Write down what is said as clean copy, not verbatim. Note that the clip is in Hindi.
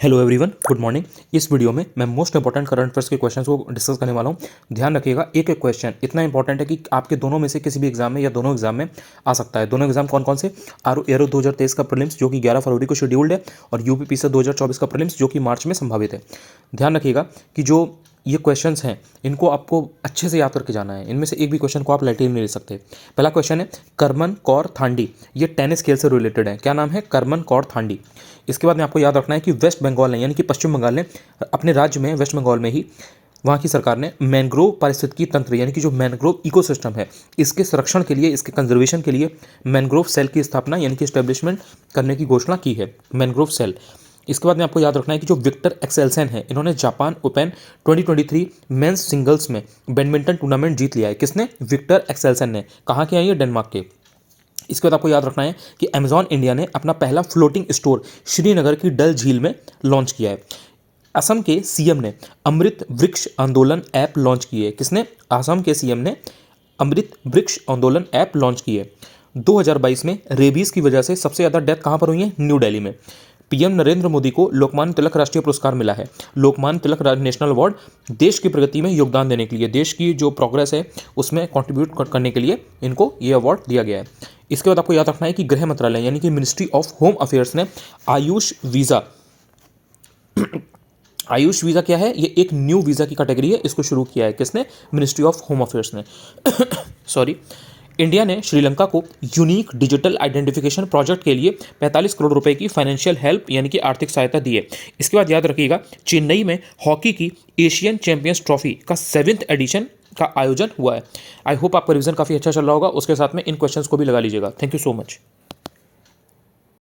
Hello everyone, good morning. इस वीडियो में मैं मोस्ट इंपॉर्टेंट करंट अफेयर्स के क्वेश्चंस को डिस्कस करने वाला हूं। ध्यान रखिएगा, एक एक क्वेश्चन इतना इंपॉर्टेंट है कि आपके दोनों में से किसी भी एग्जाम में या दोनों एग्जाम में आ सकता है। दोनों एग्जाम कौन कौन से? एरो 2023 का प्रीलिम्स जो कि 11 फरवरी को शेड्यूल्ड है, और यूपीपीसी 2024 का प्रीलिम्स जो कि मार्च में संभावित है। ध्यान रखिएगा कि जो ये क्वेश्चंस हैं इनको आपको अच्छे से याद करके जाना है। इनमें से एक भी क्वेश्चन को आप लाइटली नहीं ले सकते। पहला क्वेश्चन है करमन कौर थांडी, ये टेनिस खेल से रिलेटेड है। क्या नाम है? करमन कौर थांडी। इसके बाद में आपको याद रखना है कि वेस्ट बंगाल ने, यानी कि पश्चिम बंगाल ने अपने राज्य में, वेस्ट बंगाल में ही वहाँ की सरकार ने मैंग्रोव पारिस्थितिकी तंत्र, यानी कि जो मैंग्रोव इकोसिस्टम है, इसके संरक्षण के लिए, इसके कंजर्वेशन के लिए मैंग्रोव सेल की स्थापना यानी कि एस्टेब्लिशमेंट करने की घोषणा की है, मैंग्रोव सेल। इसके बाद में आपको याद रखना है कि जो विक्टर एक्सेल्सन है, इन्होंने जापान ओपन 2023 मेंस सिंगल्स में बैडमिंटन टूर्नामेंट जीत लिया है। किसने? विक्टर एक्सेल्सन ने। कहाँ के हैं ये? डेनमार्क के। इसके बाद आपको याद रखना है कि अमेजॉन इंडिया ने अपना पहला फ्लोटिंग स्टोर श्रीनगर की डल झील में लॉन्च किया है। असम के सीएम ने अमृत वृक्ष आंदोलन ऐप लॉन्च की है। किसने? असम के सीएम ने अमृत वृक्ष आंदोलन ऐप लॉन्च की है। 2022 में रेबीज की वजह से सबसे ज़्यादा डेथ कहाँ पर हुई है? न्यू दिल्ली में। पीएम नरेंद्र मोदी को लोकमान्य तिलक राष्ट्रीय पुरस्कार मिला है। लोकमान्य तिलक नेशनल अवार्ड देश की प्रगति में योगदान देने के लिए, देश की जो प्रोग्रेस है उसमें कंट्रीब्यूट करने के लिए इनको ये अवार्ड दिया गया है। इसके बाद आपको याद रखना है कि गृह मंत्रालय यानी कि मिनिस्ट्री ऑफ होम अफेयर्स ने आयुष वीज़ा आयुष वीज़ा क्या है? ये एक न्यू वीज़ा की कैटेगरी है, इसको शुरू किया है। किसने? मिनिस्ट्री ऑफ होम अफेयर्स ने। सॉरी। इंडिया ने श्रीलंका को यूनिक डिजिटल आइडेंटिफिकेशन प्रोजेक्ट के लिए 45 करोड़ रुपए की फाइनेंशियल हेल्प यानी कि आर्थिक सहायता दी है। इसके बाद याद रखिएगा, चेन्नई में हॉकी की एशियन चैंपियंस ट्रॉफी का 7th एडिशन का आयोजन हुआ है। आई होप आपका रिवीजन काफ़ी अच्छा चल रहा होगा। उसके साथ में इन क्वेश्चंस को भी लगा लीजिएगा। Thank you so much.